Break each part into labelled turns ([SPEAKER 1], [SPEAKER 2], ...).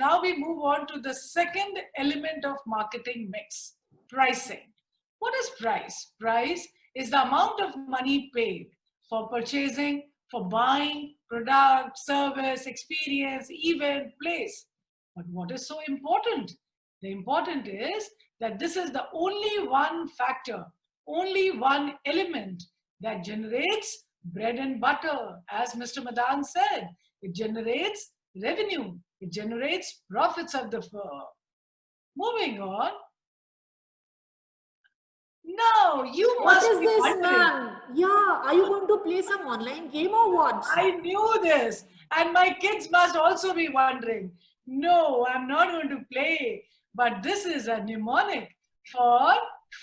[SPEAKER 1] now we move on to the second element of marketing mix, pricing. What is price? Price is the amount of money paid for purchasing, for buying, product, service, experience, event, place. But what is so important? The important is that this is the only one factor, only one element that generates bread and butter. As Mr. Madan said, it generates revenue, it generates profits of the firm. Moving on. Now, you
[SPEAKER 2] What
[SPEAKER 1] must
[SPEAKER 2] is
[SPEAKER 1] be
[SPEAKER 2] this,
[SPEAKER 1] wondering.
[SPEAKER 2] ma'am? Yeah, are you going to play some online game or what?
[SPEAKER 1] I knew this, and my kids must also be wondering. No, I'm not going to play, but this is a mnemonic for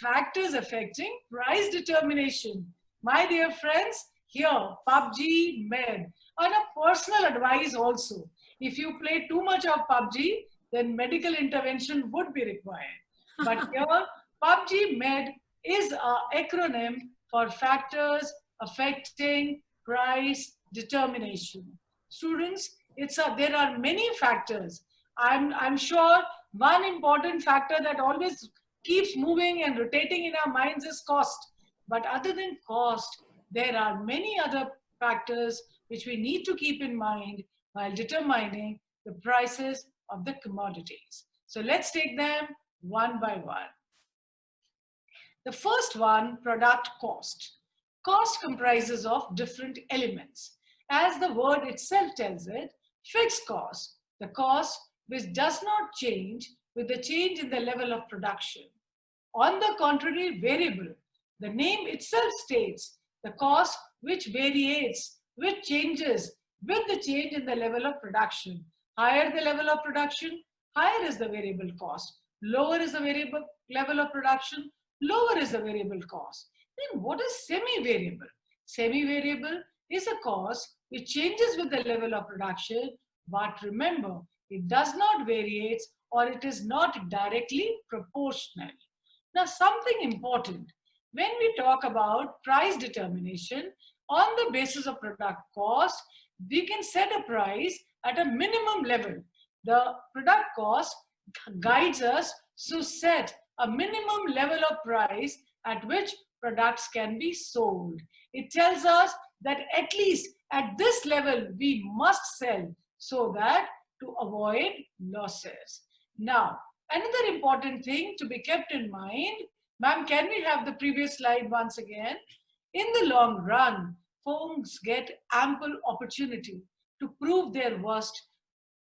[SPEAKER 1] factors affecting price determination. My dear friends, here, PUBG Med, on a personal advice also. If you play too much of PUBG, then medical intervention would be required. But here, PUBG Med is an acronym for factors affecting price determination. Students, there are many factors. I'm sure one important factor that always keeps moving and rotating in our minds is cost. But other than cost, there are many other factors which we need to keep in mind while determining the prices of the commodities. So let's take them one by one. The first one, product cost. Cost comprises of different elements. As the word itself tells it, fixed cost, the cost which does not change with the change in the level of production. On the contrary, variable, the name itself states the cost which variates, which changes with the change in the level of production. Higher the level of production, higher is the variable cost. Lower is the variable level of production, lower is the variable cost. Then what is semi-variable? Semi-variable is a cost which changes with the level of production, but remember, it does not variate or it is not directly proportional. Now, something important. When we talk about price determination on the basis of product cost, we can set a price at a minimum level. The product cost guides us to set a minimum level of price at which products can be sold. It tells us that at least at this level we must sell so that to avoid losses. Now, another important thing to be kept in mind, ma'am, can we have the previous slide once again? In the long run, firms get ample opportunity to prove their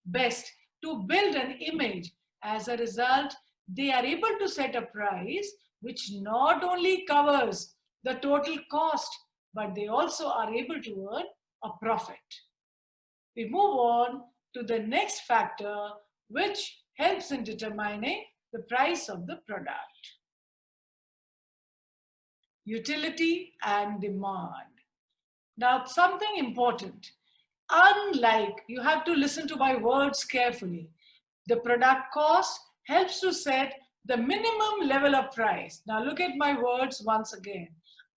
[SPEAKER 1] best, to build an image. As a result, they are able to set a price which not only covers the total cost, but they also are able to earn a profit. We move on to the next factor which helps in determining the price of the product. Utility and demand. Now, something important. Unlike, you have to listen to my words carefully, the product cost helps to set the minimum level of price. Now look at my words once again.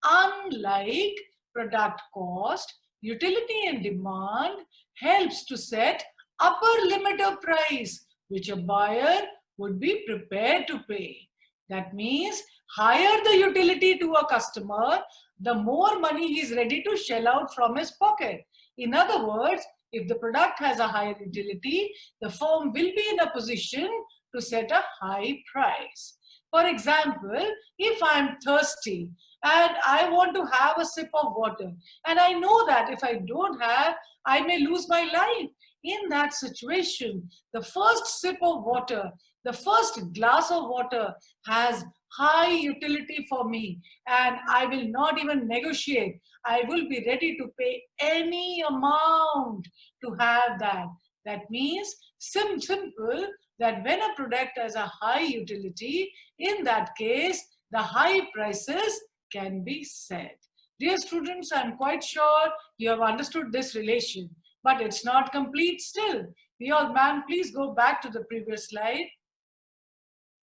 [SPEAKER 1] Unlike product cost, utility and demand helps to set upper limit of price which a buyer would be prepared to pay. That means higher the utility to a customer, the more money he is ready to shell out from his pocket. In other words, if the product has a higher utility, the firm will be in a position to set a high price. For example, if I'm thirsty and I want to have a sip of water, and I know that if I don't have, I may lose my life. In that situation, the first sip of water, the first glass of water has high utility for me, and I will not even negotiate. I will be ready to pay any amount to have that. That means simple that when a product has a high utility, in that case, the high prices can be set. Dear students, I'm quite sure you have understood this relation, but it's not complete still. Ma'am, please go back to the previous slide.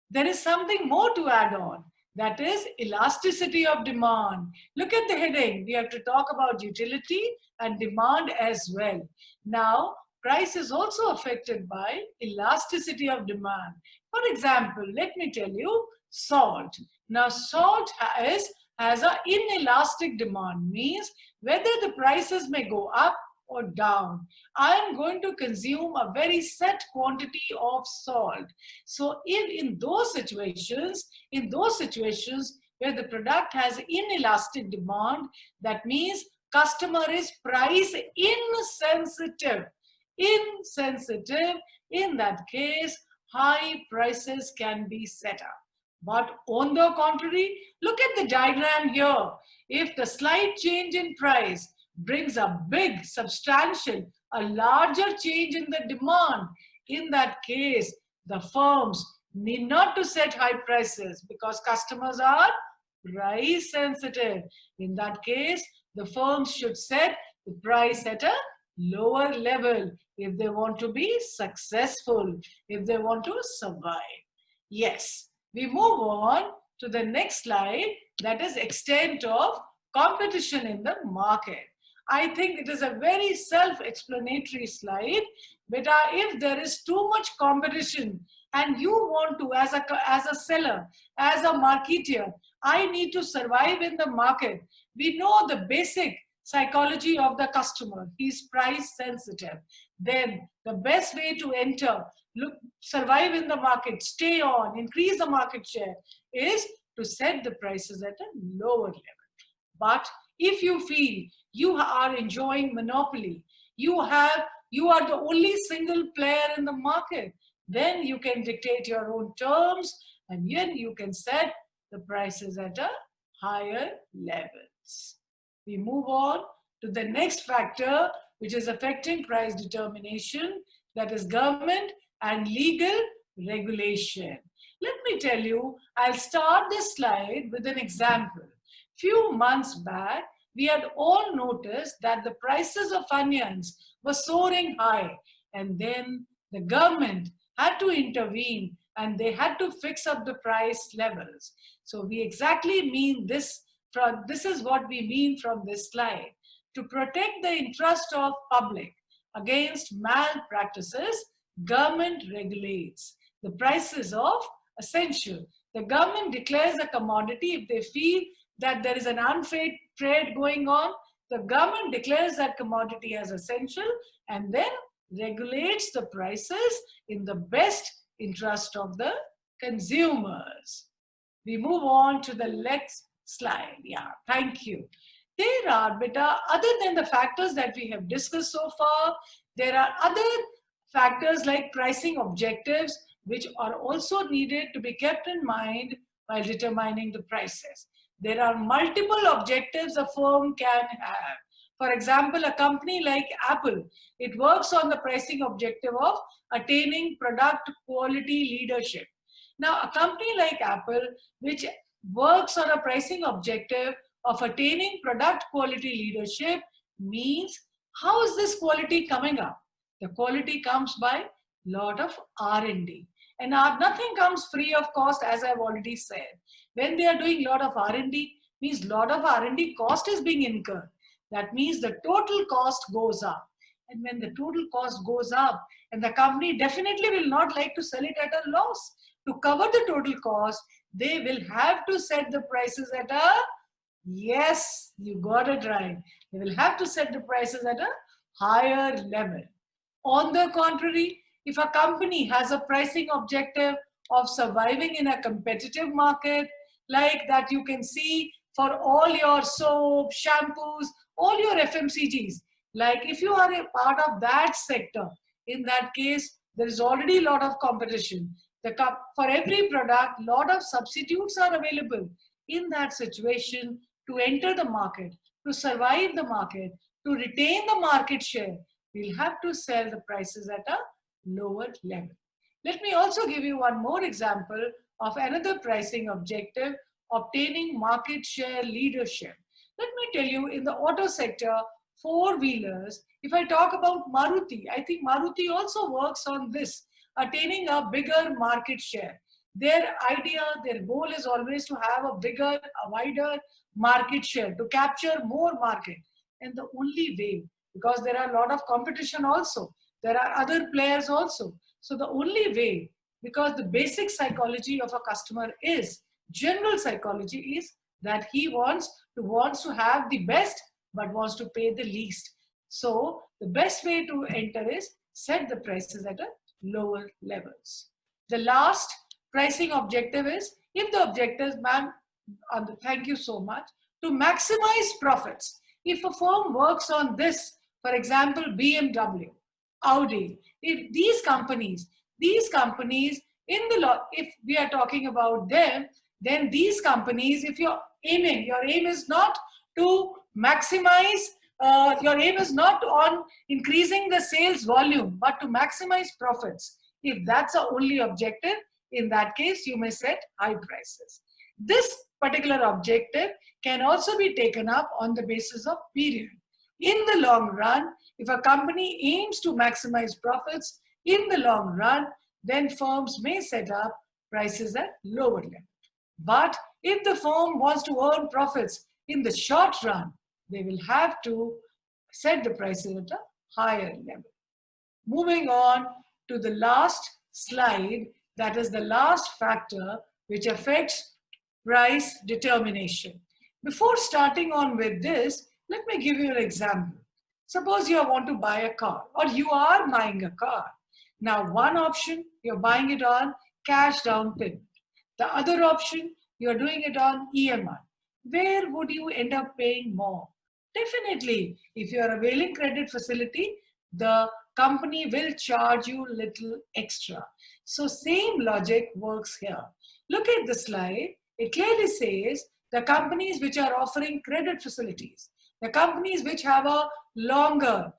[SPEAKER 1] There is something more to add on. That is elasticity of demand. Look at the heading. We have to talk about utility and demand as well. Now, price is also affected by elasticity of demand. For example, let me tell you, salt. Now, salt has an inelastic demand, means whether the prices may go up or down. I am going to consume a very set quantity of salt. So if in those situations where the product has inelastic demand, that means customer is price insensitive. Insensitive, in that case, high prices can be set up. But on the contrary, look at the diagram here. If the slight change in price brings a big, substantial, a larger change in the demand, in that case, the firms need not to set high prices because customers are price sensitive. In that case, the firms should set the price at a lower level if they want to be successful, if they want to survive. Yes, we move on to the next slide, that is extent of competition in the market. I think it is a very self-explanatory slide, but if there is too much competition and you want to, as a seller, as a marketeer, I need to survive in the market. We know the basic psychology of the customer. He's price sensitive. Then the best way to enter, survive in the market, stay on, increase the market share is to set the prices at a lower level. But if you feel you are enjoying monopoly, you are the only single player in the market, then you can dictate your own terms and then you can set the prices at a higher levels. We move on to the next factor which is affecting price determination, that is government and legal regulation. Let me tell you, I'll start this slide with an example. Few months back, we had all noticed that the prices of onions were soaring high, and then the government had to intervene and they had to fix up the price levels. So we exactly mean this. This is what we mean from this slide. To protect the interest of public against malpractices, government regulates the prices of essential. The government declares a commodity if they feel that there is an unfair trade going on. The government declares that commodity as essential and then regulates the prices in the best interest of the consumers. We move on to the next slide. Yeah, thank you. There are, beta, other than the factors that we have discussed so far, there are other factors like pricing objectives which are also needed to be kept in mind while determining the prices. There are multiple objectives a firm can have. For example, a company like Apple, it works on the pricing objective of attaining product quality leadership. Now, a company like Apple, which works on a pricing objective of attaining product quality leadership, means how is this quality coming up? The quality comes by lot of R&D. And nothing comes free of cost, as I've already said. When they are doing lot of R&D, means lot of R&D cost is being incurred. That means the total cost goes up. And when the total cost goes up, and the company definitely will not like to sell it at a loss. To cover the total cost, they will have to set the prices at a, yes, you got it right. They will have to set the prices at a higher level. On the contrary, if a company has a pricing objective of surviving in a competitive market, like that you can see for all your soap, shampoos, all your FMCGs, like if you are a part of that sector, in that case, there is already a lot of competition. For every product, a lot of substitutes are available. In that situation, to enter the market, to survive the market, to retain the market share, we'll have to sell the prices at a lower level. Let me also give you one more example of another pricing objective, obtaining market share leadership. Let me tell you, in the auto sector, four-wheelers, if I talk about Maruti, I think Maruti also works on this, attaining a bigger market share. Their idea, their goal is always to have a bigger, a wider market share, to capture more market. And the only way, because there are a lot of competition also, There are other players also. So the only way, because the basic psychology of a customer is, general psychology is that he wants to have the best but wants to pay the least. So the best way to enter is set the prices at a lower levels. The last pricing objective is, if the objective, ma'am, thank you so much, to maximize profits. If a firm works on this, for example, BMW, Audi, if these companies in the law, if we are talking about them, then these companies, if your aim is not to maximize, your aim is not on increasing the sales volume, but to maximize profits. If that's the only objective, in that case, you may set high prices. This particular objective can also be taken up on the basis of period. In the long run, if a company aims to maximize profits in the long run, then firms may set up prices at lower level. But if the firm wants to earn profits in the short run, they will have to set the prices at a higher level. Moving on to the last slide, that is the last factor which affects price determination. Before starting on with this, let me give you an example. Suppose you want to buy a car, or you are buying a car. Now, one option, you're buying it on cash down payment. The other option, you're doing it on EMI. Where would you end up paying more? Definitely, if you are availing credit facility, the company will charge you little extra. So same logic works here. Look at the slide. It clearly says the companies which are offering credit facilities, the companies which have a longer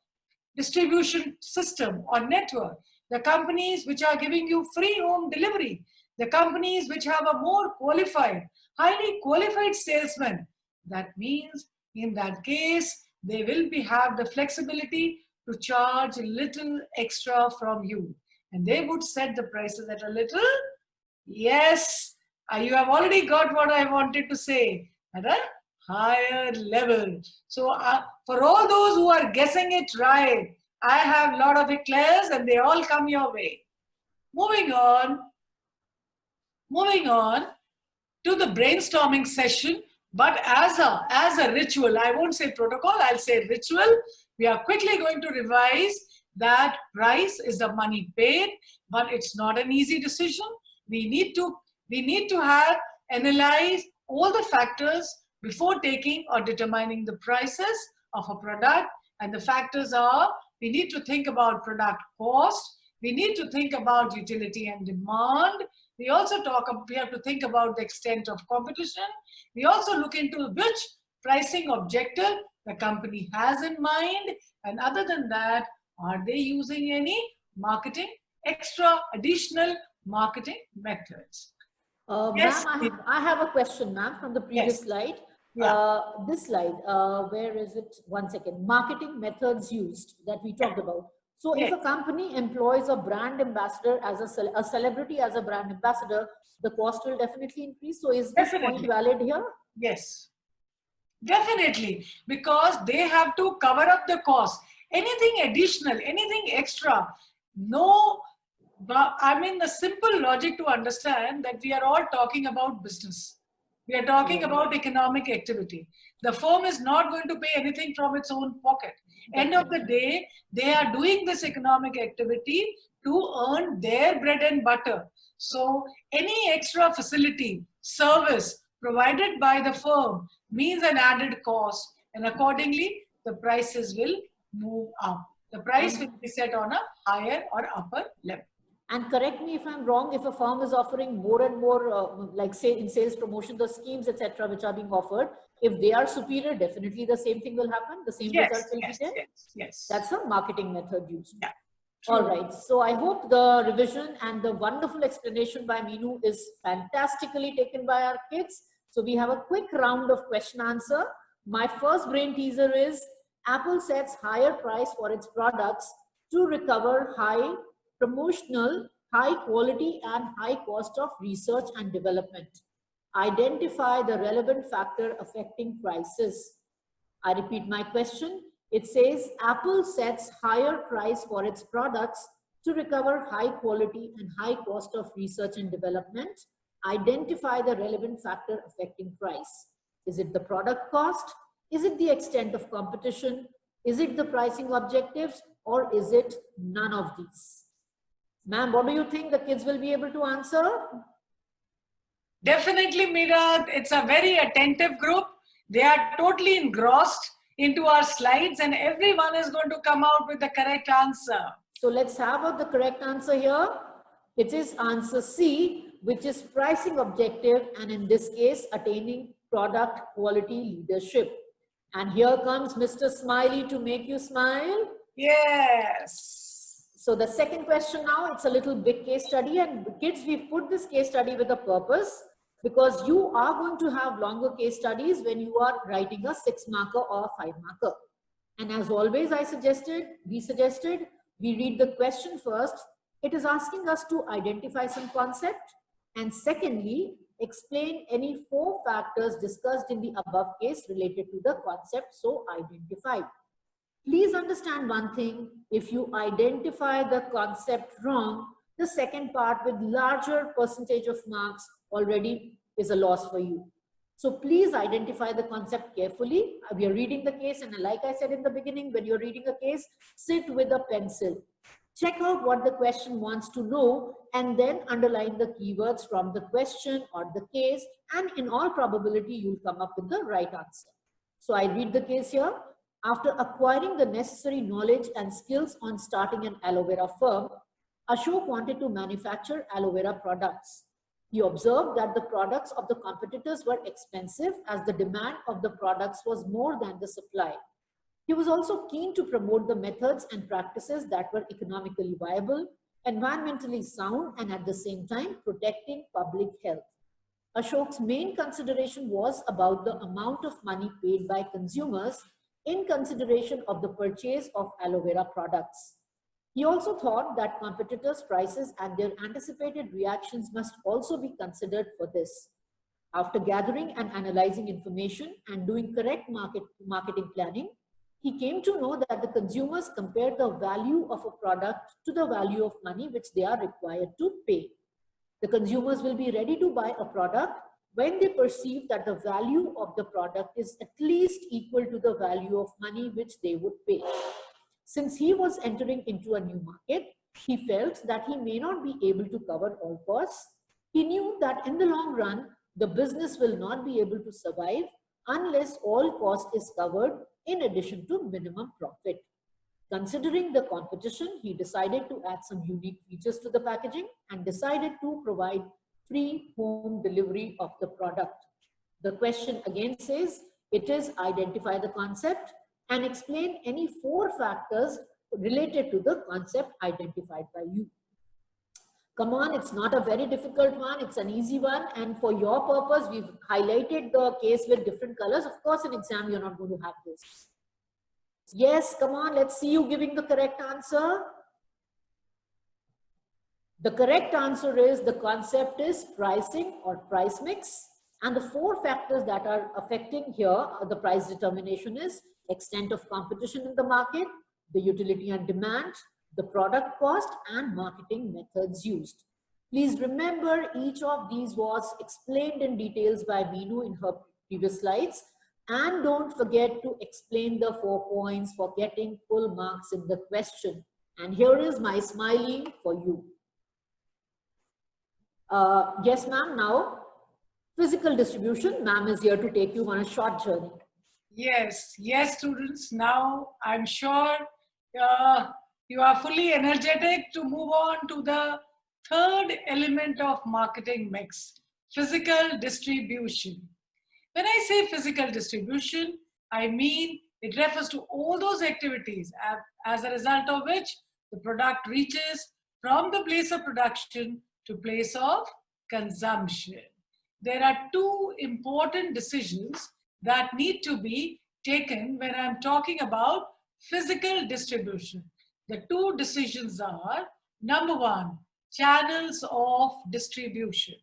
[SPEAKER 1] distribution system or network, the companies which are giving you free home delivery, the companies which have a more qualified, highly qualified salesman. That means in that case, they will have the flexibility to charge a little extra from you. And they would set the prices at a little, yes, you have already got what I wanted to say, at a higher level. So for all those who are guessing it right, I have a lot of eclairs and they all come your way. Moving on to the brainstorming session, but as a ritual, I won't say protocol, I'll say ritual. We are quickly going to revise that price is the money paid, but it's not an easy decision. We need to have analyzed all the factors before taking or determining the prices of a product. And the factors are, we need to think about product cost. We need to think about utility and demand. We have to think about the extent of competition. We also look into which pricing objective the company has in mind. And other than that, are they using any additional marketing methods?
[SPEAKER 2] Yes, ma'am, I have a question, ma'am, from the previous slide.
[SPEAKER 1] Yeah.
[SPEAKER 2] This slide, where is it? One second. Marketing methods used that we talked about. So if a company employs a brand ambassador as a celebrity as a brand ambassador, the cost will definitely increase. So is this point valid here?
[SPEAKER 1] Yes, definitely, because they have to cover up the cost. Anything additional, anything extra, no. I mean, the simple logic to understand that we are all talking about business. We are talking about economic activity. The firm is not going to pay anything from its own pocket. End of the day, they are doing this economic activity to earn their bread and butter. So any extra facility, service provided by the firm means an added cost, and accordingly, the prices will move up. The price will be set on a higher or upper level.
[SPEAKER 2] And correct me if I'm wrong, if a firm is offering more and more, like say in sales promotion, the schemes, etc., which are being offered, if they are superior, definitely the same thing will happen. The same results will be there.
[SPEAKER 1] Yes.
[SPEAKER 2] That's a marketing method used.
[SPEAKER 1] Yeah.
[SPEAKER 2] All right. So I hope the revision and the wonderful explanation by Meenu is fantastically taken by our kids. So we have a quick round of question answer. My first brain teaser is Apple sets higher price for its products to recover high promotional, high quality and high cost of research and development. Identify the relevant factor affecting prices. I repeat my question. It says Apple sets higher price for its products to recover high quality and high cost of research and development. Identify the relevant factor affecting price. Is it the product cost? Is it the extent of competition? Is it the pricing objectives? Or is it none of these? Ma'am, what do you think the kids will be able to answer?
[SPEAKER 1] Definitely, Meera, it's a very attentive group. They are totally engrossed into our slides and everyone is going to come out with the correct answer.
[SPEAKER 2] So let's have out the correct answer here. It is answer C, which is pricing objective, and in this case, attaining product quality leadership. And here comes Mr. Smiley to make you smile.
[SPEAKER 1] Yes.
[SPEAKER 2] So the second question now, it's a little big case study, and kids, we've put this case study with a purpose, because you are going to have longer case studies when you are writing a 6 marker or a 5 marker. And as always, we read the question first. It is asking us to identify some concept, and secondly, explain any 4 factors discussed in the above case related to the concept so identified. Please understand one thing: if you identify the concept wrong, the second part with larger percentage of marks already is a loss for you. So please identify the concept carefully. We are reading the case, and like I said in the beginning, when you're reading a case, sit with a pencil. Check out what the question wants to know and then underline the keywords from the question or the case, and in all probability, you'll come up with the right answer. So I read the case here. After acquiring the necessary knowledge and skills on starting an aloe vera firm, Ashok wanted to manufacture aloe vera products. He observed that the products of the competitors were expensive as the demand of the products was more than the supply. He was also keen to promote the methods and practices that were economically viable, environmentally sound, and at the same time protecting public health. Ashok's main consideration was about the amount of money paid by consumers in consideration of the purchase of aloe vera products. He also thought that competitors' prices and their anticipated reactions must also be considered for this. After gathering and analyzing information and doing correct marketing planning, he came to know that the consumers compare the value of a product to the value of money which they are required to pay. The consumers will be ready to buy a product when they perceive that the value of the product is at least equal to the value of money which they would pay. Since he was entering into a new market, he felt that he may not be able to cover all costs. He knew that in the long run, the business will not be able to survive unless all cost is covered in addition to minimum profit. Considering the competition, he decided to add some unique features to the packaging and decided to provide free home delivery of the product. The question again says, it is identify the concept and explain any 4 factors related to the concept identified by you. Come on, it's not a very difficult one, it's an easy one, and for your purpose, we've highlighted the case with different colors. Of course, in exam, you're not going to have this. Yes, come on, let's see you giving the correct answer. The correct answer is the concept is pricing or price mix. And the 4 factors that are affecting here, the price determination is extent of competition in the market, the utility and demand, the product cost, and marketing methods used. Please remember, each of these was explained in details by Meenu in her previous slides. And don't forget to explain the 4 points for getting full marks in the question. And here is my smiley for you. Yes, ma'am. Now, physical distribution. Ma'am is here to take you on a short journey.
[SPEAKER 1] Yes, students. Now, I'm sure you are fully energetic to move on to the third element of marketing mix, physical distribution. When I say physical distribution, I mean it refers to all those activities as a result of which the product reaches from the place of production to place of consumption. There are 2 important decisions that need to be taken when I'm talking about physical distribution. The 2 decisions are, number 1, channels of distribution.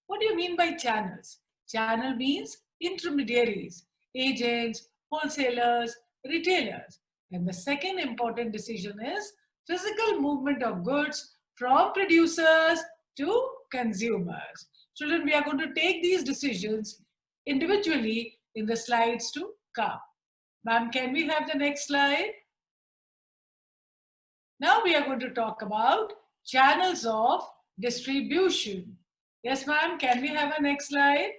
[SPEAKER 1] What do you mean by channels? Channel means intermediaries, agents, wholesalers, retailers. And the second important decision is physical movement of goods from producers to consumers. Children, we are going to take these decisions individually in the slides to come. Ma'am, can we have the next slide? Now we are going to talk about channels of distribution. Yes, ma'am, can we have a next slide?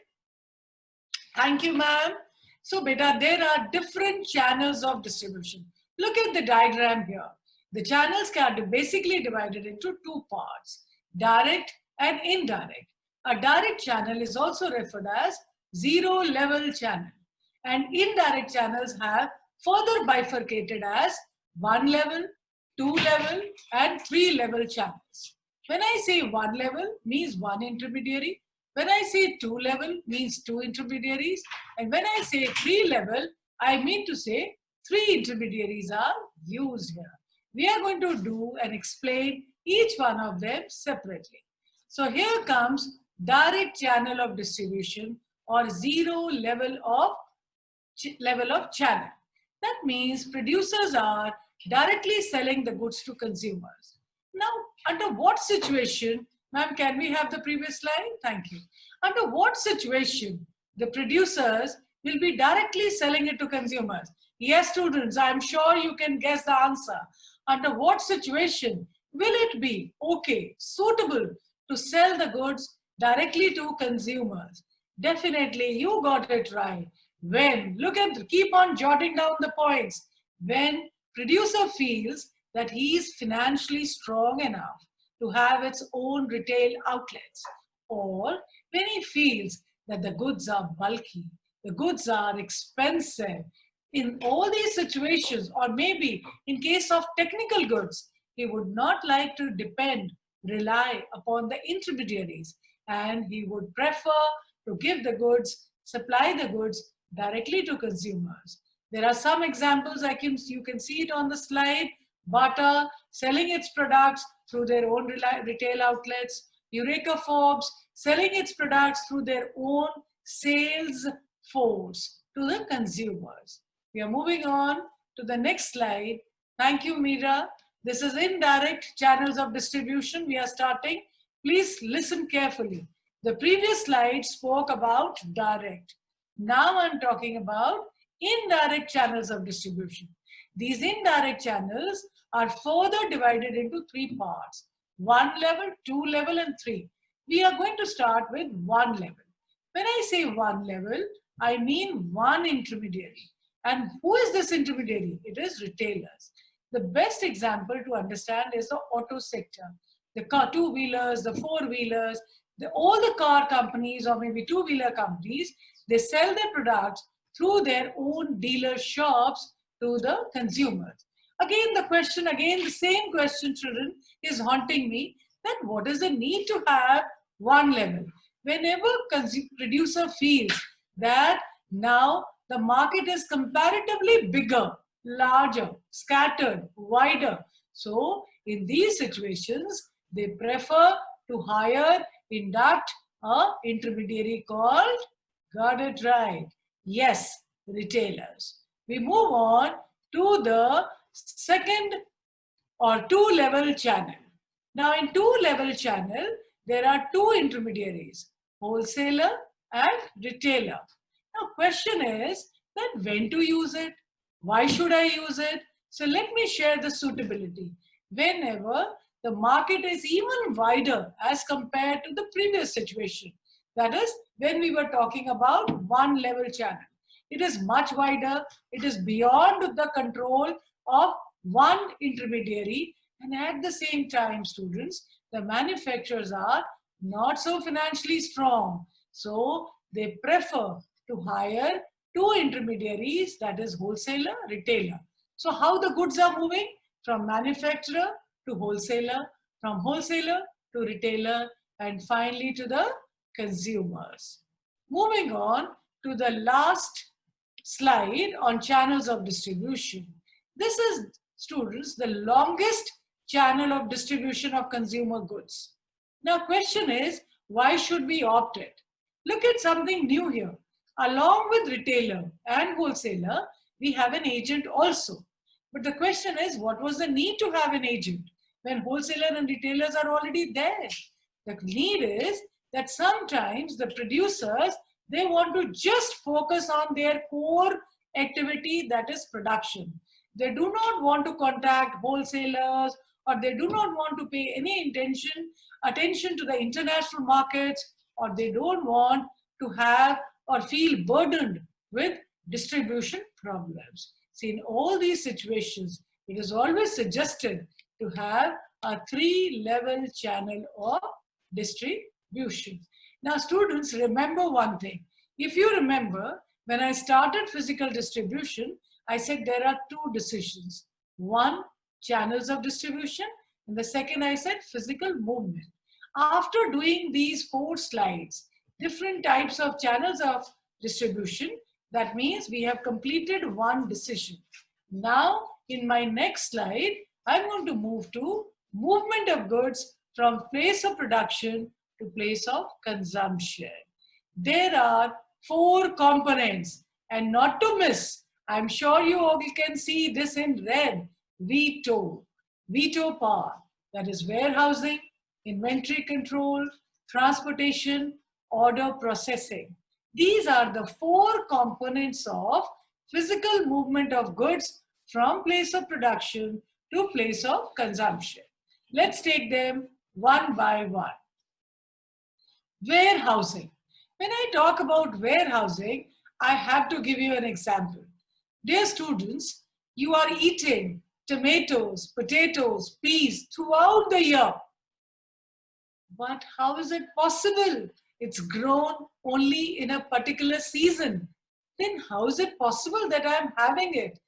[SPEAKER 1] Thank you, ma'am. So, beta, there are different channels of distribution. Look at the diagram here. The channels can be basically divided into two parts, direct and indirect. A direct channel is also referred as zero level channel, and indirect channels have further bifurcated as one level, two level, and three level channels. When I say one level, means one intermediary. When I say two level, means two intermediaries. And when I say three level, I mean to say three intermediaries are used here. We are going to do and explain each one of them separately. So here comes direct channel of distribution or zero level of channel. That means producers are directly selling the goods to consumers. Now, under what situation, ma'am, can we have the previous slide? Thank you. Under what situation the producers will be directly selling it to consumers? Yes, students, I'm sure you can guess the answer. Under what situation will it be okay, suitable to sell the goods directly to consumers? Definitely, you got it right. When, look at, keep on jotting down the points. When producer feels that he is financially strong enough to have its own retail outlets, or when he feels that the goods are bulky, the goods are expensive. In all these situations, or maybe in case of technical goods, he would not like to rely upon the intermediaries, and he would prefer to give the goods, supply the goods directly to consumers. There are some examples you can see it on the slide. Bata selling its products through their own retail outlets. Eureka Forbes selling its products through their own sales force to the consumers. We are moving on to the next slide. Thank you, Meera. This is indirect channels of distribution. We are starting. Please listen carefully. The previous slide spoke about direct. Now I'm talking about indirect channels of distribution. These indirect channels are further divided into three parts: one level, two level, and three. We are going to start with one level. When I say one level, I mean one intermediary. And who is this intermediary? It is retailers. The best example to understand is the auto sector. The car two-wheelers, the four-wheelers, all the car companies or maybe two-wheeler companies, they sell their products through their own dealer shops to the consumers. Again, the same question, children, is haunting me, that what is the need to have one level? Whenever producer feels that now the market is comparatively bigger, larger, scattered, wider. So in these situations, they prefer to induct a intermediary called, got it right, yes, retailers. We move on to the second or two-level channel. Now in two-level channel, there are two intermediaries, wholesaler and retailer. Now question is that when to use it? Why should I use it? So let me share the suitability. Whenever the market is even wider as compared to the previous situation, that is when we were talking about one level channel. It is much wider, it is beyond the control of one intermediary, and at the same time, students, the manufacturers are not so financially strong. So they prefer to hire two intermediaries, that is wholesaler, retailer. So how the goods are moving? From manufacturer to wholesaler, from wholesaler to retailer, and finally to the consumers. Moving on to the last slide on channels of distribution. This is, students, the longest channel of distribution of consumer goods. Now question is, why should we opt it? Look at something new here. Along with retailer and wholesaler, we have an agent also. But the question is, what was the need to have an agent when wholesaler and retailers are already there? The need is that sometimes the producers, they want to just focus on their core activity, that is production. They do not want to contact wholesalers, or they do not want to pay any attention to the international markets, or they don't want to have or feel burdened with distribution problems. See, in all these situations, it is always suggested to have a 3-level channel of distribution. Now, students, remember one thing. If you remember, when I started physical distribution, I said there are 2 decisions. One, channels of distribution, and the second I said physical movement. After doing these 4 slides, different types of channels of distribution, that means we have completed one decision. Now, in my next slide, I'm going to move to movement of goods from place of production to place of consumption. There are 4 components, and not to miss, I'm sure you all can see this in red, VITO part, that is warehousing, inventory control, transportation, order processing. These are the 4 components of physical movement of goods from place of production to place of consumption. Let's take them one by one. Warehousing. When I talk about warehousing, I have to give you an example. Dear students, you are eating tomatoes, potatoes, peas throughout the year. But how is it possible? It's grown only in a particular season. Then how is it possible that I'm having it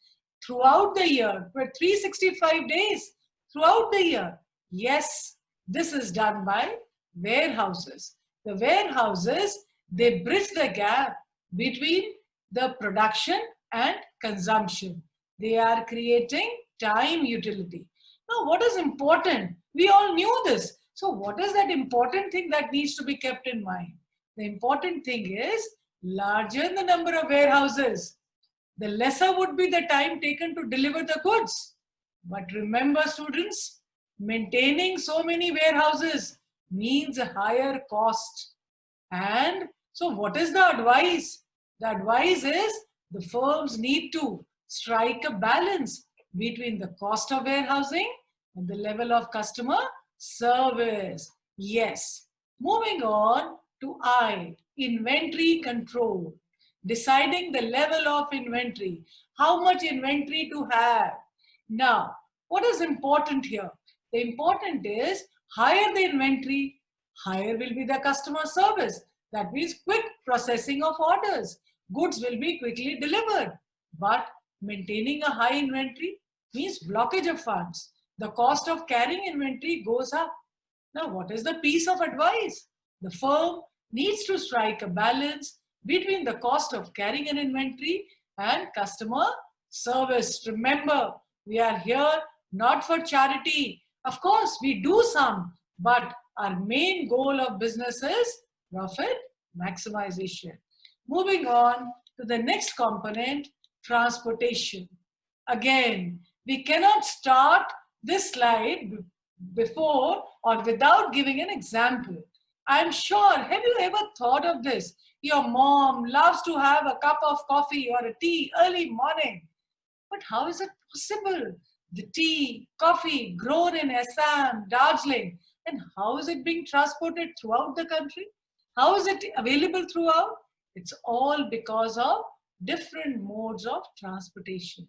[SPEAKER 1] throughout the year for 365 days throughout the year? Yes, this is done by warehouses. The warehouses, they bridge the gap between the production and consumption. They are creating time utility. Now, what is important? We all knew this. So what is that important thing that needs to be kept in mind? The important thing is, larger the number of warehouses, the lesser would be the time taken to deliver the goods. But remember, students, maintaining so many warehouses means a higher cost. And so what is the advice? The advice is the firms need to strike a balance between the cost of warehousing and the level of customer service. Yes. Moving on to I, inventory control. Deciding the level of inventory, how much inventory to have. Now, what is important here? The important is, higher the inventory, higher will be the customer service. That means quick processing of orders. Goods will be quickly delivered. But maintaining a high inventory means blockage of funds. The cost of carrying inventory goes up. Now, what is the piece of advice? The firm needs to strike a balance between the cost of carrying an inventory and customer service. Remember, we are here not for charity. Of course, we do some, but our main goal of business is profit maximization. Moving on to the next component, transportation. Again, we cannot start this slide before or without giving an example. I'm sure, have you ever thought of this? Your mom loves to have a cup of coffee or a tea early morning. But how is it possible? The tea, coffee grown in Assam, Darjeeling, and how is it being transported throughout the country? How is it available throughout? It's all because of different modes of transportation.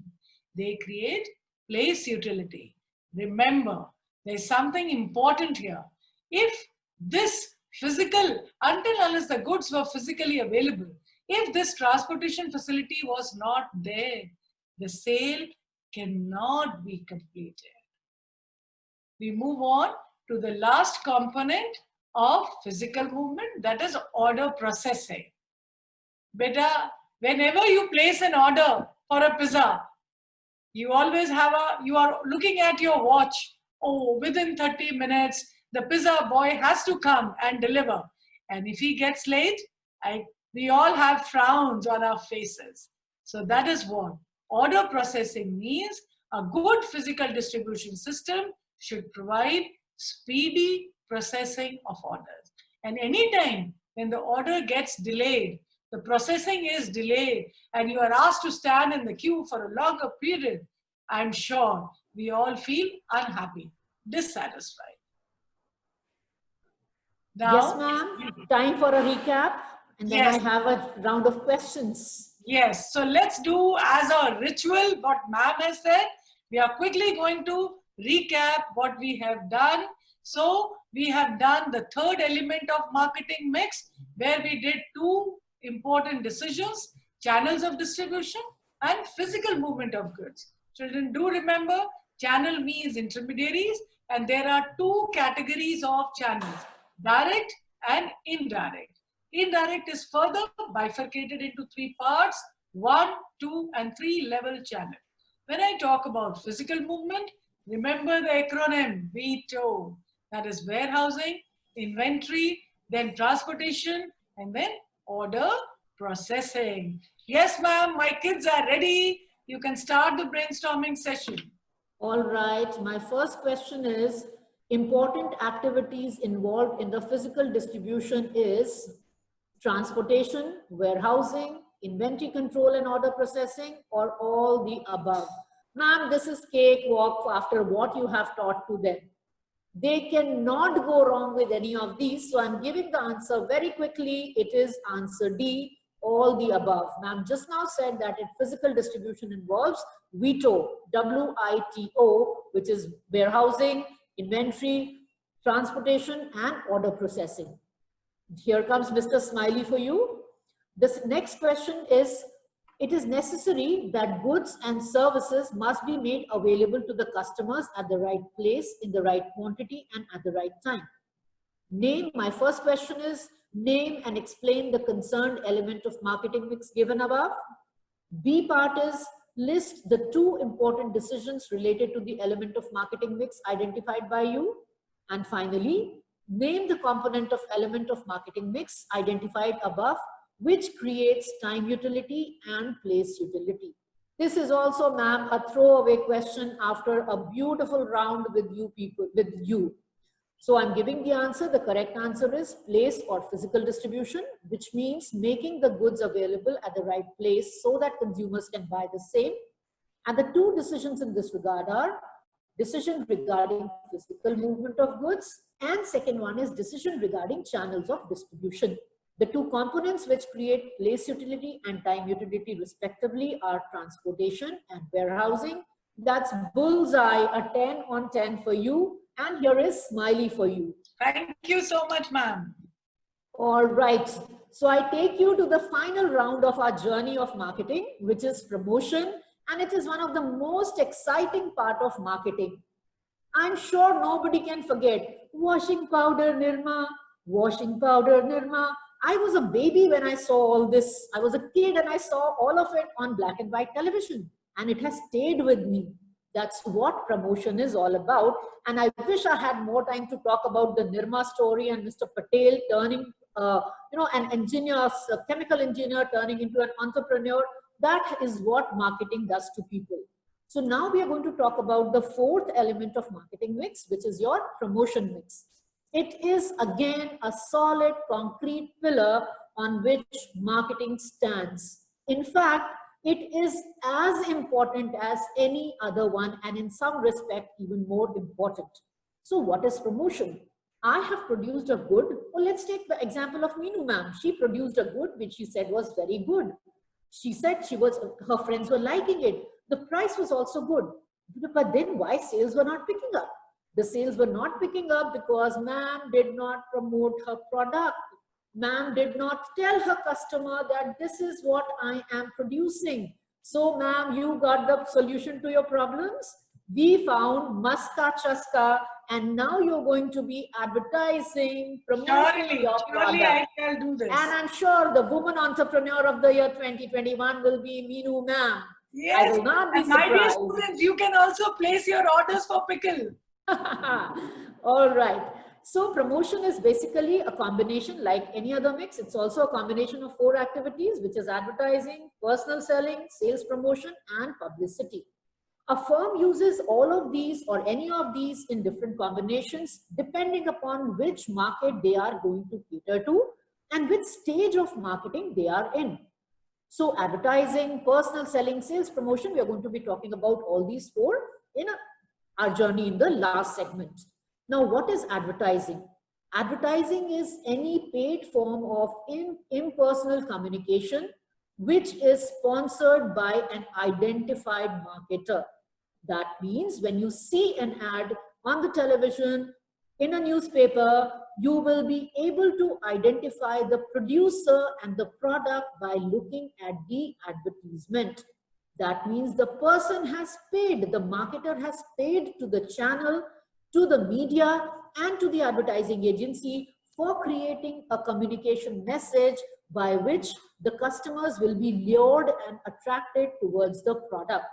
[SPEAKER 1] They create place utility. Remember, there's something important here. If this physical, until unless the goods were physically available, if this transportation facility was not there, the sale cannot be completed. We move on to the last component of physical movement, that is order processing. Beta, whenever you place an order for a pizza, you always you are looking at your watch. Oh, within 30 minutes, the pizza boy has to come and deliver. And if he gets late, we all have frowns on our faces. So that is what order processing means. A good physical distribution system should provide speedy processing of orders. And anytime when the order gets delayed, the processing is delayed, and you are asked to stand in the queue for a longer period, I'm sure we all feel unhappy, dissatisfied. Now,
[SPEAKER 2] Yes, ma'am. Time for a recap. And then
[SPEAKER 1] yes,
[SPEAKER 2] I have a round of questions.
[SPEAKER 1] yes. So let's do as a ritual what ma'am has said. We are quickly going to recap what we have done. So we have done the third element of marketing mix, where we did two important decisions: channels of distribution and physical movement of goods. Children, do remember, channel means intermediaries, and there are two categories of channels: direct and indirect. Indirect is further bifurcated into three parts: 1, 2, and 3 level channel. When I talk about physical movement, remember the acronym VTO. That is warehousing, inventory, then transportation, and then order processing. Yes, ma'am, my kids are ready. You can start the brainstorming session.
[SPEAKER 2] All right. My first question is, important activities involved in the physical distribution is transportation, warehousing, inventory control and order processing, or all the above? Ma'am, this is cakewalk after what you have taught to them. They cannot go wrong with any of these. So I'm giving the answer very quickly. It is answer D, all the above. Ma'am just now said that physical distribution involves WITO, W-I-T-O, which is warehousing, inventory, transportation, and order processing. Here comes Mr. Smiley for you. This next question is, it is necessary that goods and services must be made available to the customers at the right place, in the right quantity, and at the right time. Name, my first question is, name and explain the concerned element of marketing mix given above. B part is, list the two important decisions related to the element of marketing mix identified by you. And finally, name the component of element of marketing mix identified above, which creates time utility and place utility. This is also, ma'am, a throwaway question after a beautiful round with you people, with you. So I'm giving the answer. The correct answer is place or physical distribution, which means making the goods available at the right place so that consumers can buy the same. And the two decisions in this regard are decision regarding physical movement of goods, and second one is decision regarding channels of distribution. The two components which create place utility and time utility respectively are transportation and warehousing. That's bullseye, a 10 on 10 for you. And here is Smiley for you.
[SPEAKER 1] Thank you so much, ma'am.
[SPEAKER 2] All right. So I take you to the final round of our journey of marketing, which is promotion. And it is one of the most exciting part of marketing. I'm sure nobody can forget washing powder Nirma, washing powder Nirma. I was a baby when I saw all this. I was a kid and I saw all of it on black and white television, and it has stayed with me. That's what promotion is all about. And I wish I had more time to talk about the Nirma story and Mr. Patel turning, an engineer, a chemical engineer turning into an entrepreneur. That is what marketing does to people. So now we are going to talk about the fourth element of marketing mix, which is your promotion mix. It is again a solid concrete pillar on which marketing stands. In fact, it is as important as any other one, and in some respect even more important. So what is promotion? I have produced a good, well, let's take the example of Meenu ma'am. She produced a good which she said was very good. She said her friends were liking it. The price was also good. But then why sales were not picking up? The sales were not picking up because ma'am did not promote her product. Ma'am did not tell her customer that this is what I am producing. So ma'am, you got the solution to your problems. We found Maska Chaska, and now you're going to be advertising, promoting your product.
[SPEAKER 1] Surely I shall do this.
[SPEAKER 2] And I'm sure the Woman Entrepreneur of the Year 2021 will be Meenu ma'am.
[SPEAKER 1] Yes,
[SPEAKER 2] I will not be surprised.
[SPEAKER 1] My dear students, you can also place your orders for pickle.
[SPEAKER 2] All right. So promotion is basically a combination, like any other mix. It's also a combination of 4 activities, which is advertising, personal selling, sales promotion, and publicity. A firm uses all of these or any of these in different combinations depending upon which market they are going to cater to and which stage of marketing they are in. So advertising, personal selling, sales promotion, we are going to be talking about all these four in our journey in the last segment. Now, what is advertising? Advertising is any paid form of impersonal communication which is sponsored by an identified marketer. That means when you see an ad on the television, in a newspaper, you will be able to identify the producer and the product by looking at the advertisement. That means the person has paid, the marketer has paid to the channel, to the media, and to the advertising agency for creating a communication message by which the customers will be lured and attracted towards the product.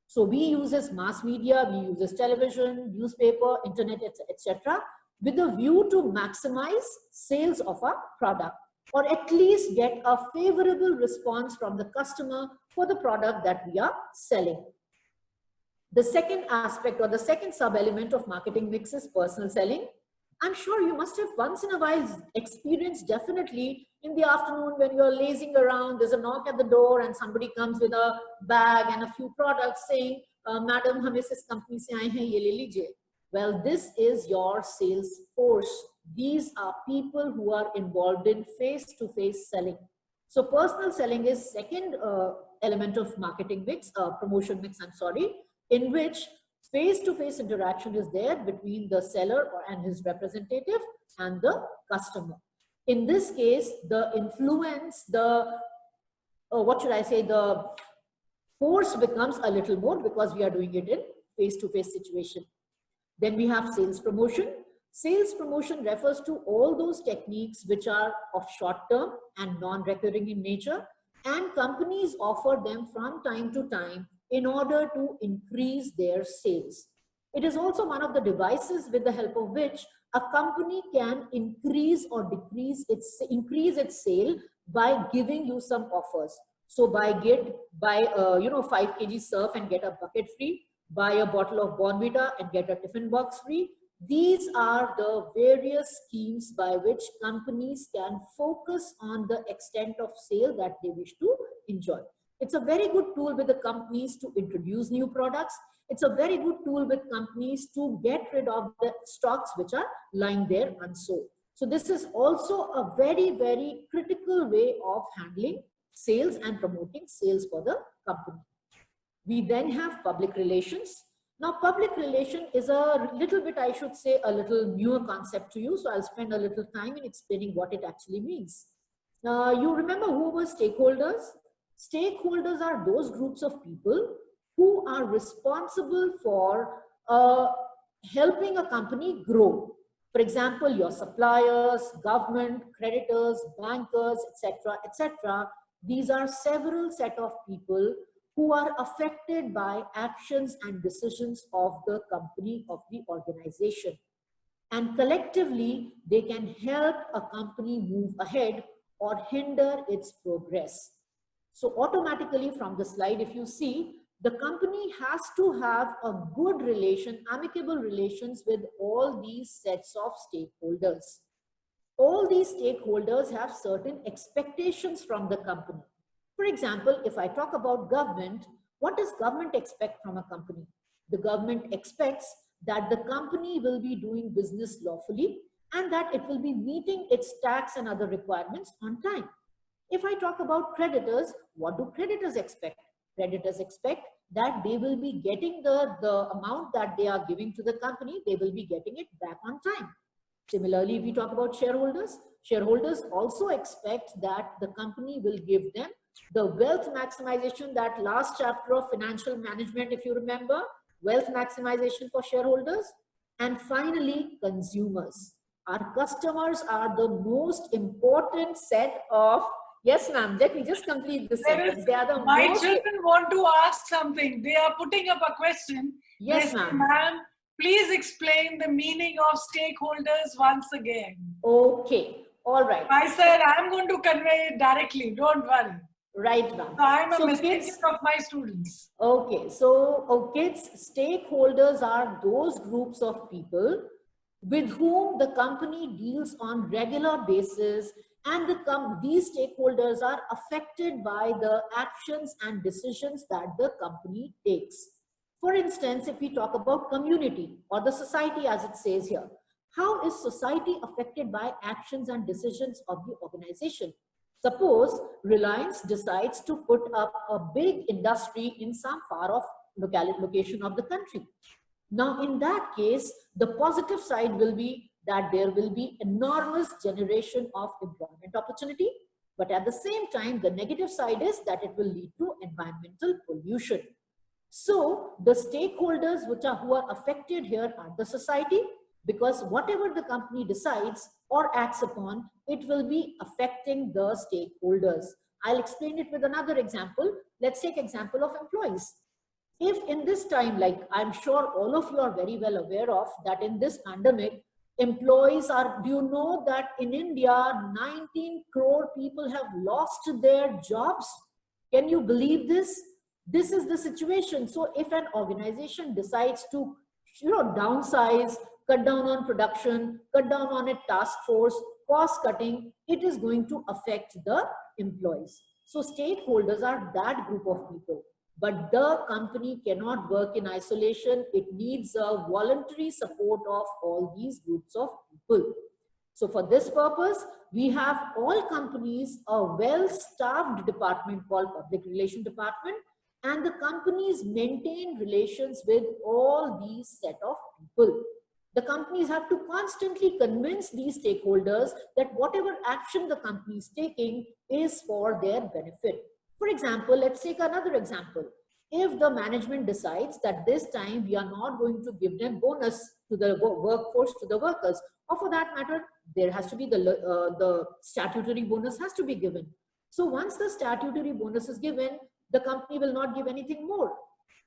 [SPEAKER 2] So we uses mass media, we uses television, newspaper, internet, etc. with a view to maximize sales of our product or at least get a favorable response from the customer for the product that we are selling. The second aspect or the second sub-element of marketing mix is personal selling. I'm sure you must have once in a while experienced definitely in the afternoon when you're lazing around, there's a knock at the door and somebody comes with a bag and a few products saying, Madam, hum is company se aaye hain, ye le lijiye. Well, this is your sales force. These are people who are involved in face-to-face selling. So personal selling is second element of marketing mix, promotion mix, I'm sorry, in which face-to-face interaction is there between the seller and his representative and the customer. In this case, the influence, what should I say, the force becomes a little more because we are doing it in face-to-face situation. Then we have sales promotion. Sales promotion refers to all those techniques which are of short-term and non-recurring in nature, and companies offer them from time to time in order to increase their sales. It is also one of the devices with the help of which a company can increase or increase its sale by giving you some offers. So buy 5 kg surf and get a bucket free, buy a bottle of Bonvita and get a tiffin box free. These are the various schemes by which companies can focus on the extent of sale that they wish to enjoy. It's a very good tool with the companies to introduce new products. It's a very good tool with companies to get rid of the stocks which are lying there unsold. So this is also a very, very critical way of handling sales and promoting sales for the company. We then have public relations. Now, public relation is a little bit, I should say, a little newer concept to you. So I'll spend a little time in explaining what it actually means. You remember who were stakeholders? Stakeholders are those groups of people who are responsible for helping a company grow. For example, your suppliers, government, creditors, bankers, etc., etc. These are several set of people who are affected by actions and decisions of the company, of the organization. And collectively, they can help a company move ahead or hinder its progress. So automatically from the slide, if you see, the company has to have a good relation, amicable relations with all these sets of stakeholders. All these stakeholders have certain expectations from the company. For example, if I talk about government, what does government expect from a company? The government expects that the company will be doing business lawfully and that it will be meeting its tax and other requirements on time. If I talk about creditors, what do creditors expect? Creditors expect that they will be getting the amount that they are giving to the company, they will be getting it back on time. Similarly, if we talk about shareholders, shareholders also expect that the company will give them the wealth maximization, that last chapter of financial management, if you remember, wealth maximization for shareholders. And finally, consumers. Our customers are the most important set of, yes ma'am, let me just complete this sentence. They are the
[SPEAKER 1] My
[SPEAKER 2] most...
[SPEAKER 1] children want to ask something. They are putting up a question.
[SPEAKER 2] Yes ma'am.
[SPEAKER 1] Ma'am, please explain the meaning of stakeholders once again.
[SPEAKER 2] Okay, all right.
[SPEAKER 1] I said I'm going to convey it directly, don't worry.
[SPEAKER 2] Right, ma'am.
[SPEAKER 1] So I'm a
[SPEAKER 2] So
[SPEAKER 1] mistake
[SPEAKER 2] kids,
[SPEAKER 1] of my students.
[SPEAKER 2] okay, so kids, stakeholders are those groups of people with whom the company deals on regular basis, and these stakeholders are affected by the actions and decisions that the company takes. For instance, if we talk about community or the society as it says here, how is society affected by actions and decisions of the organization? Suppose Reliance decides to put up a big industry in some far off location of the country. Now, in that case, the positive side will be that there will be enormous generation of employment opportunity. But at the same time, the negative side is that it will lead to environmental pollution. So the stakeholders who are affected here are the society, because whatever the company decides or acts upon, it will be affecting the stakeholders. I'll explain it with another example. Let's take example of employees. If in this time, like I'm sure all of you are very well aware of, that in this pandemic, employees are, do you know that in India, 19 crore people have lost their jobs? Can you believe this? This is the situation. So if an organization decides to, downsize, cut down on production, cut down on its task force, cost cutting, it is going to affect the employees. So stakeholders are that group of people. But the company cannot work in isolation. It needs a voluntary support of all these groups of people. So for this purpose, we have all companies a well-staffed department called Public Relations Department, and the companies maintain relations with all these set of people. The companies have to constantly convince these stakeholders that whatever action the company is taking is for their benefit. For example, let's take another example. If the management decides that this time we are not going to give them bonus to the workforce, to the workers, or for that matter, there has to be the statutory bonus has to be given. So once the statutory bonus is given, the company will not give anything more.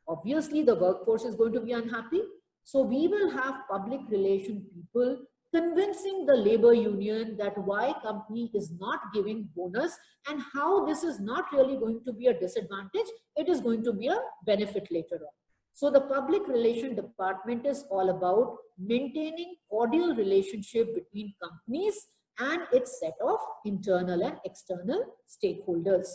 [SPEAKER 2] Obviously, the workforce is going to be unhappy. So we will have public relation people convincing the labor union that why company is not giving bonus and how this is not really going to be a disadvantage, it is going to be a benefit later on. So the public relation department is all about maintaining cordial relationship between companies and its set of internal and external stakeholders.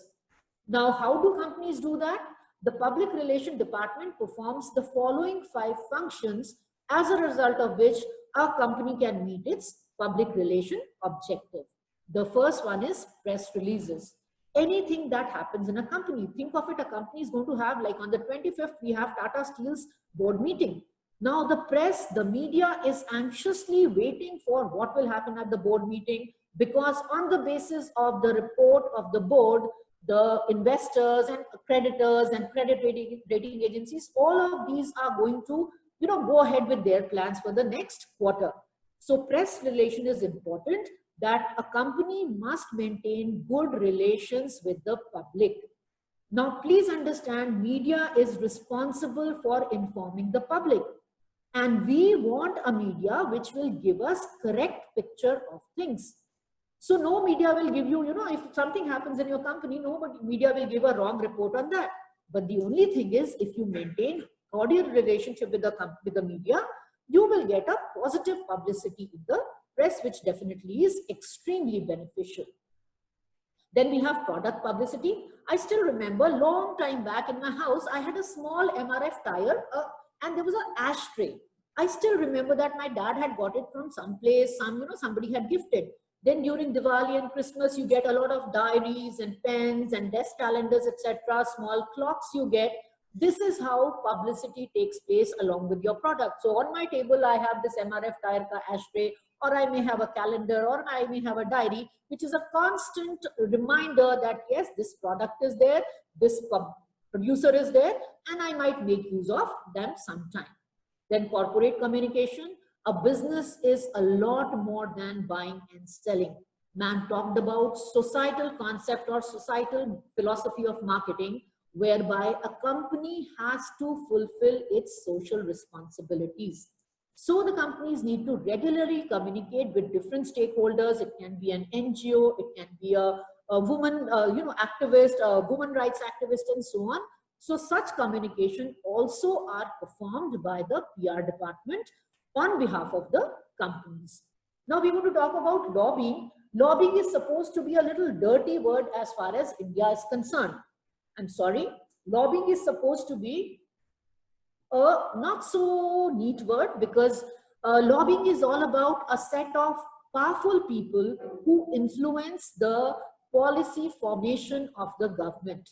[SPEAKER 2] Now, how do companies do that? The public relation department performs the following 5 functions, as a result of which a company can meet its public relation objective. The first one is press releases. Anything that happens in a company, think of it, a company is going to have, like on the 25th, we have Tata Steel's board meeting. Now the press, the media is anxiously waiting for what will happen at the board meeting, because on the basis of the report of the board, the investors and creditors and credit rating agencies, all of these are going to, go ahead with their plans for the next quarter. So press relation is important, that a company must maintain good relations with the public. Now, please understand, media is responsible for informing the public. And we want a media which will give us correct picture of things. So no media will give you, if something happens in your company, no media will give a wrong report on that. But the only thing is, if you maintain cordial relationship with the media, you will get a positive publicity in the press, which definitely is extremely beneficial. Then we have product publicity. I still remember long time back in my house, I had a small MRF tire and there was an ashtray. I still remember that my dad had got it from some place, somebody had gifted. Then during Diwali and Christmas, you get a lot of diaries and pens and desk calendars, etc. Small clocks you get. This is how publicity takes place along with your product. So on my table, I have this MRF tire ka ashtray, or I may have a calendar, or I may have a diary, which is a constant reminder that yes, this product is there, this producer is there, and I might make use of them sometime. Then corporate communication. A business is a lot more than buying and selling. Ma'am talked about societal concept or societal philosophy of marketing, whereby a company has to fulfill its social responsibilities. So the companies need to regularly communicate with different stakeholders. It can be an NGO, it can be a women, activist, women rights activist, and so on. So such communication also are performed by the PR department on behalf of the companies. Now we're going to talk about lobbying. Lobbying is supposed to be a little dirty word as far as India is concerned. I'm sorry. Lobbying is supposed to be a not so neat word, because lobbying is all about a set of powerful people who influence the policy formation of the government.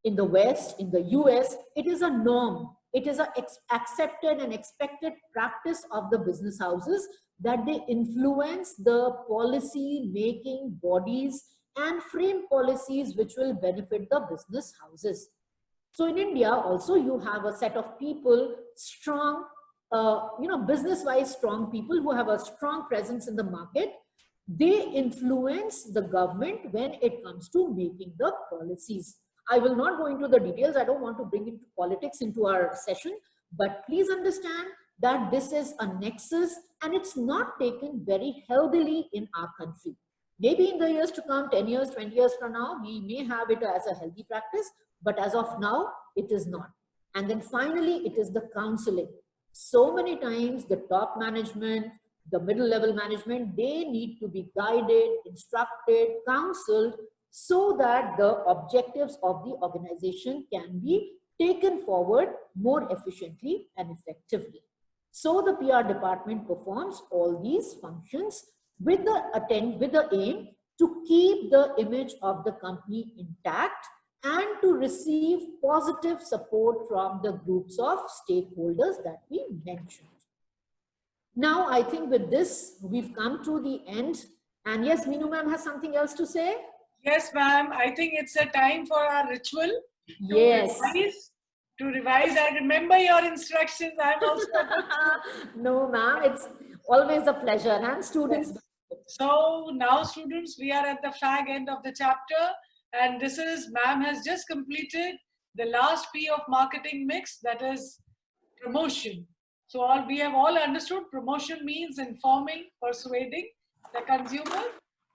[SPEAKER 2] In the West, in the US, it is a norm. It is an accepted and expected practice of the business houses that they influence the policy making bodies and frame policies which will benefit the business houses. So in India also you have a set of people, strong, business-wise strong people who have a strong presence in the market. They influence the government when it comes to making the policies. I will not go into the details. I don't want to bring into politics into our session, but please understand that this is a nexus and it's not taken very healthily in our country. Maybe in the years to come, 10 years, 20 years from now, we may have it as a healthy practice, but as of now, it is not. And then finally, it is the counseling. So many times the top management, the middle level management, they need to be guided, instructed, counseled, so that the objectives of the organization can be taken forward more efficiently and effectively. So the PR department performs all these functions with the aim to keep the image of the company intact and to receive positive support from the groups of stakeholders that we mentioned. Now, I think with this, we've come to the end. And yes, Meenu ma'am has something else to say?
[SPEAKER 1] Yes, ma'am. I think it's a time for our ritual.
[SPEAKER 2] Yes.
[SPEAKER 1] To revise. I remember your instructions. I'm also.
[SPEAKER 2] No, ma'am. It's always a pleasure. And students.
[SPEAKER 1] Yes. So now, students, we are at the fag end of the chapter. And this is, ma'am has just completed the last P of marketing mix, that is promotion. So we have all understood promotion means informing, persuading the consumer.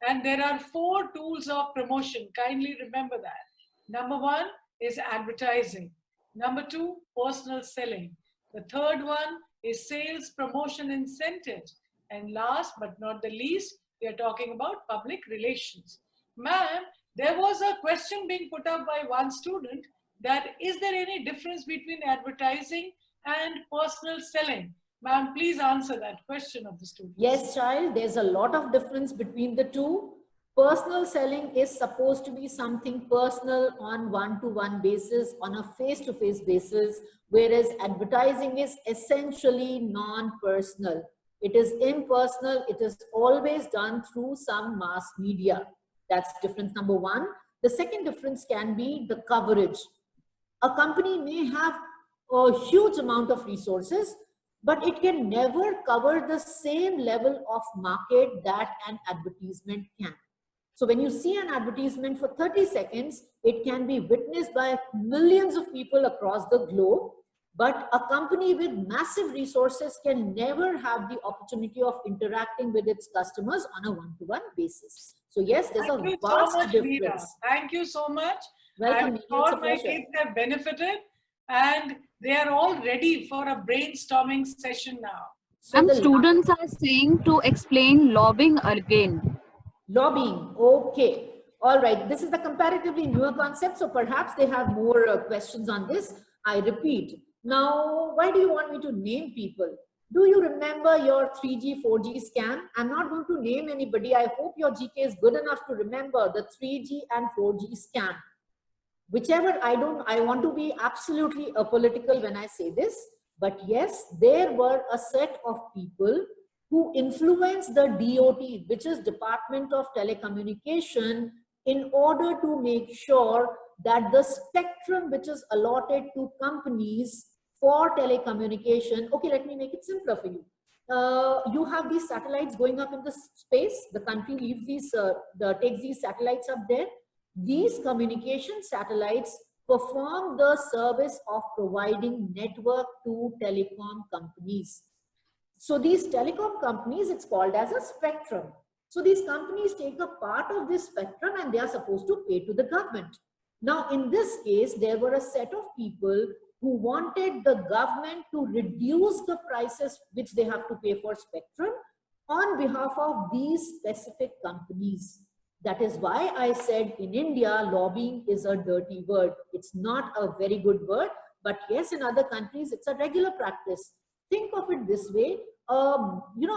[SPEAKER 1] And there are 4 tools of promotion. Kindly remember that. Number 1 is advertising. Number 2, personal selling. The third one is sales promotion incentives. And last but not the least, we are talking about public relations. Ma'am, there was a question being put up by one student that is there any difference between advertising and personal selling? Ma'am, please answer that question of the student.
[SPEAKER 2] Yes, child, there's a lot of difference between the two. Personal selling is supposed to be something personal on one-to-one basis, on a face-to-face basis, whereas advertising is essentially non-personal. It is impersonal. It is always done through some mass media. That's difference number 1. The second difference can be the coverage. A company may have a huge amount of resources, but it can never cover the same level of market that an advertisement can. So when you see an advertisement for 30 seconds, it can be witnessed by millions of people across the globe, but a company with massive resources can never have the opportunity of interacting with its customers on a one-to-one basis. So yes, there's a vast difference.
[SPEAKER 1] Thank you so much.
[SPEAKER 2] Welcome.
[SPEAKER 1] I'm sure my kids have benefited and they are all ready for a brainstorming session now.
[SPEAKER 3] So and students are saying to explain lobbying again.
[SPEAKER 2] Lobbying, okay. All right, this is the comparatively newer concept, so perhaps they have more questions on this. I repeat. Now, why do you want me to name people? Do you remember your 3G, 4G scam? I'm not going to name anybody. I hope your GK is good enough to remember the 3G and 4G scam. Whichever, I want to be absolutely apolitical when I say this, but yes, there were a set of people who influenced the DOT, which is Department of Telecommunication, in order to make sure that the spectrum which is allotted to companies for telecommunication, okay, let me make it simpler for you. You have these satellites going up in the space. The country leaves these, takes these satellites up there. These communication satellites perform the service of providing network to telecom companies. So these telecom companies, it's called as a spectrum. So these companies take a part of this spectrum and they are supposed to pay to the government. Now, in this case, there were a set of people who wanted the government to reduce the prices which they have to pay for spectrum on behalf of these specific companies. That is why I said in India, lobbying is a dirty word. It's not a very good word, but yes, in other countries, it's a regular practice. Think of it this way.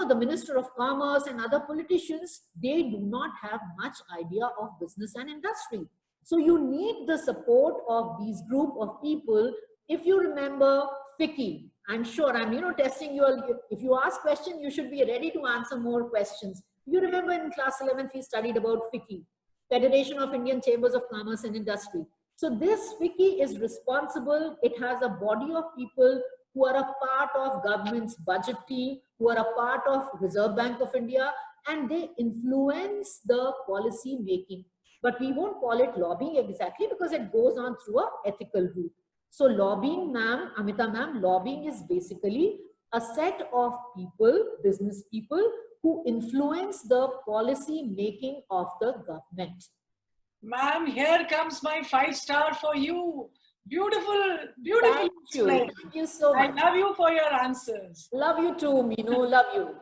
[SPEAKER 2] The Minister of Commerce and other politicians, they do not have much idea of business and industry. So you need the support of these group of people. If you remember FICCI, I'm sure I'm testing you. If you ask questions, you should be ready to answer more questions. You remember in class 11th, we studied about FICCI, Federation of Indian Chambers of Commerce and Industry. So this FICCI is responsible. It has a body of people who are a part of government's budget team, who are a part of Reserve Bank of India, and they influence the policy making. But we won't call it lobbying exactly because it goes on through an ethical route. So lobbying, ma'am, Amita ma'am, lobbying is basically a set of people, business people, who influence the policy making of the government.
[SPEAKER 1] Ma'am, here comes my 5-star for you. Beautiful, beautiful.
[SPEAKER 2] Thank you. Thank you so much.
[SPEAKER 1] I love you for your answers.
[SPEAKER 2] Love you too, Meenu. Love you.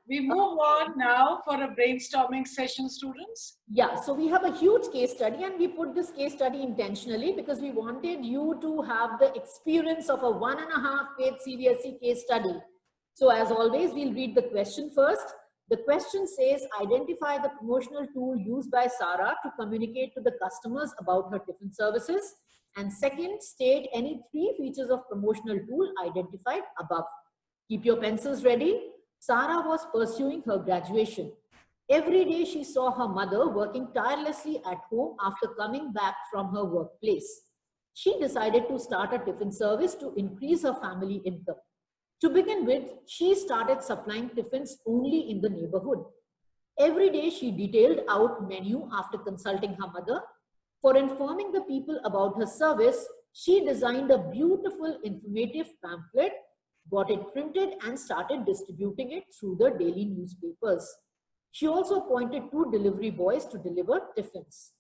[SPEAKER 1] We move on now for a brainstorming session, students.
[SPEAKER 2] Yeah, so we have a huge case study, and we put this case study intentionally because we wanted you to have the experience of a 1.5-page CBSE case study. So as always, we'll read the question first. The question says, identify the promotional tool used by Sarah to communicate to the customers about her tiffin services. And second, state any 3 features of promotional tool identified above. Keep your pencils ready. Sarah was pursuing her graduation. Every day she saw her mother working tirelessly at home after coming back from her workplace. She decided to start a tiffin service to increase her family income. To begin with, she started supplying tiffins only in the neighborhood. Every day she detailed out menu after consulting her mother. For informing the people about her service, she designed a beautiful informative pamphlet, got it printed and started distributing it through the daily newspapers. She also appointed 2 delivery boys to deliver tiffins.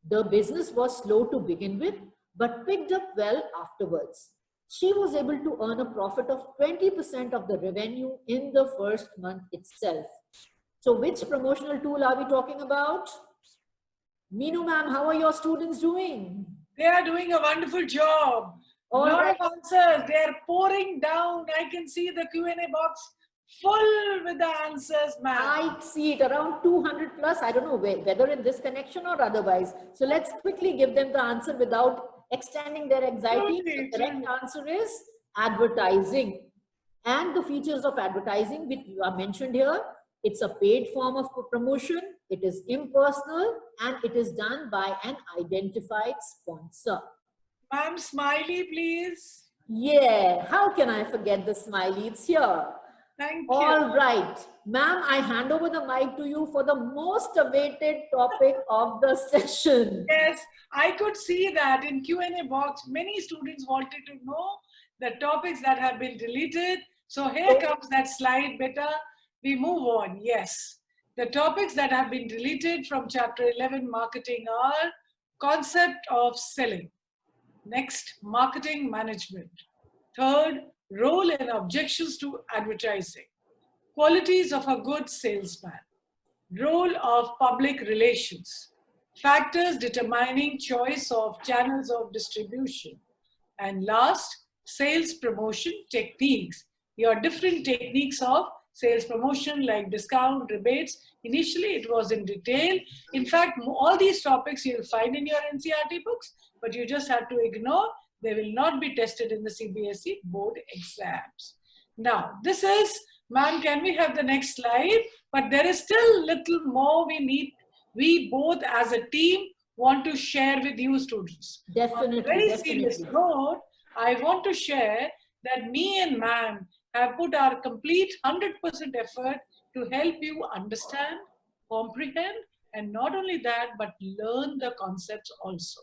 [SPEAKER 2] The business was slow to begin with, but picked up well afterwards. She was able to earn a profit of 20% of the revenue in the first month itself. So which promotional tool are we talking about? Meenu ma'am, how are your students doing?
[SPEAKER 1] They are doing a wonderful job.
[SPEAKER 2] All
[SPEAKER 1] Lot
[SPEAKER 2] right.
[SPEAKER 1] of answers. They are pouring down. I can see the Q&A box full with the answers, ma'am.
[SPEAKER 2] I see it around 200 plus. I don't know whether in this connection or otherwise. So let's quickly give them the answer without extending their anxiety. The correct answer is advertising. And the features of advertising which are mentioned here, it's a paid form of promotion, it is impersonal, and it is done by an identified sponsor.
[SPEAKER 1] Ma'am, smiley, please.
[SPEAKER 2] Yeah, how can I forget the smiley? It's here.
[SPEAKER 1] Thank you.
[SPEAKER 2] All right. Ma'am, I hand over the mic to you for the most awaited topic of the session.
[SPEAKER 1] Yes, I could see that in Q&A box, many students wanted to know the topics that have been deleted. So here comes that slide, beta. We move on. Yes. The topics that have been deleted from chapter 11 marketing are concept of selling. Next, marketing management. Third, role and objections to advertising. Qualities of a good salesman. Role of public relations. Factors determining choice of channels of distribution. And last, sales promotion techniques. Your different techniques of sales promotion like discount, rebates. Initially, it was in detail. In fact, all these topics you'll find in your NCERT books, but you just have to ignore. They will not be tested in the CBSE board exams. Now, this is, ma'am, can we have the next slide? But there is still little more we both as a team want to share with you students.
[SPEAKER 2] Definitely.
[SPEAKER 1] On a very serious note, I want to share that me and ma'am have put our complete 100% effort to help you understand, comprehend, and not only that, but learn the concepts also.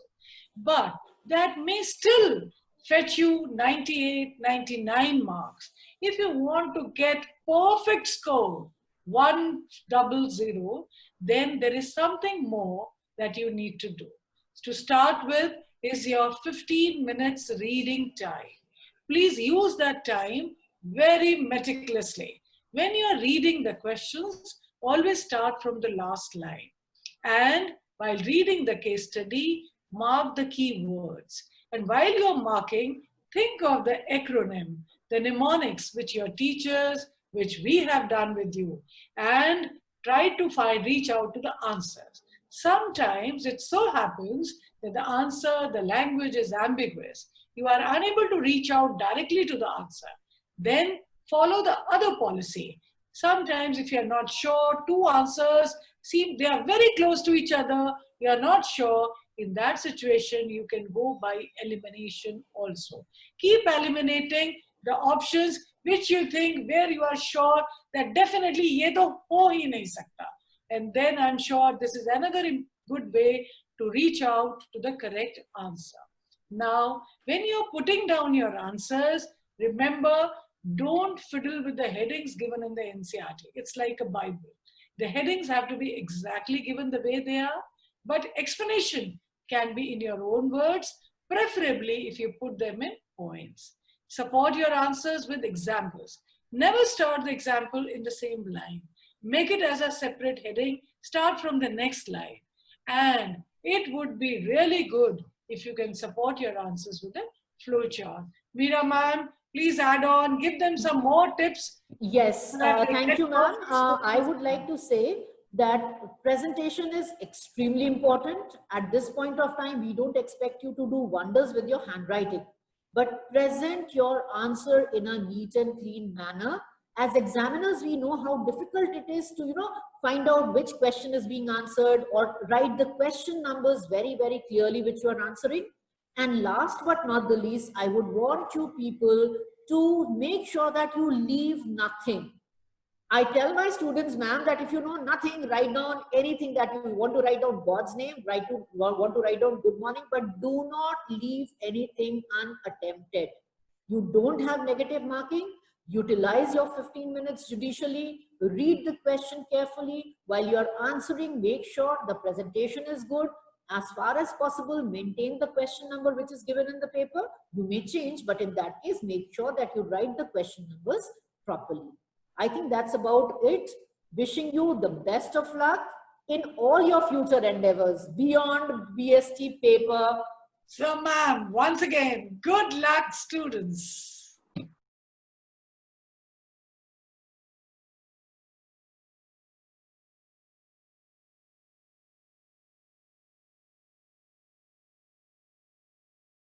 [SPEAKER 1] But that may still fetch you 98, 99 marks. If you want to get perfect score, 100, then there is something more that you need to do. To start with is your 15 minutes reading time. Please use that time very meticulously. When you are reading the questions, always start from the last line. And while reading the case study, mark the key words. And while you're marking, think of the acronym, the mnemonics which your teachers, which we have done with you, and try to reach out to the answers. Sometimes it so happens that the answer, the language is ambiguous. You are unable to reach out directly to the answer. Then follow the other policy. Sometimes if you're not sure, two answers seem they are very close to each other, you are not sure, in that situation you can go by elimination also. Keep eliminating the options which you think where you are sure that definitely ye to ho hi nahi sakta. And then I'm sure this is another good way to reach out to the correct answer. Now, when you're putting down your answers, remember, don't fiddle with the headings given in the NCERT. It's like a Bible. The headings have to be exactly given the way they are, but explanation can be in your own words, preferably if you put them in points. Support your answers with examples. Never start the example in the same line. Make it as a separate heading. Start from the next line. And it would be really good if you can support your answers with a flowchart. Meera ma'am, please add on, give them some more tips.
[SPEAKER 2] Yes, thank you, ma'am. I would like to say that presentation is extremely important. At this point of time, we don't expect you to do wonders with your handwriting, but present your answer in a neat and clean manner. As examiners, we know how difficult it is to, find out which question is being answered or write the question numbers very, very clearly which you are answering. And last but not the least, I would want you people to make sure that you leave nothing. I tell my students, ma'am, that if you know nothing, write down anything that you want to write down God's name, want to write down good morning, but do not leave anything unattempted. You don't have negative marking. Utilize your 15 minutes judicially. Read the question carefully. While you are answering, make sure the presentation is good. As far as possible, maintain the question number which is given in the paper. You may change, but in that case, make sure that you write the question numbers properly. I think that's about it. Wishing you the best of luck in all your future endeavors beyond BST paper.
[SPEAKER 1] So ma'am, once again, good luck students.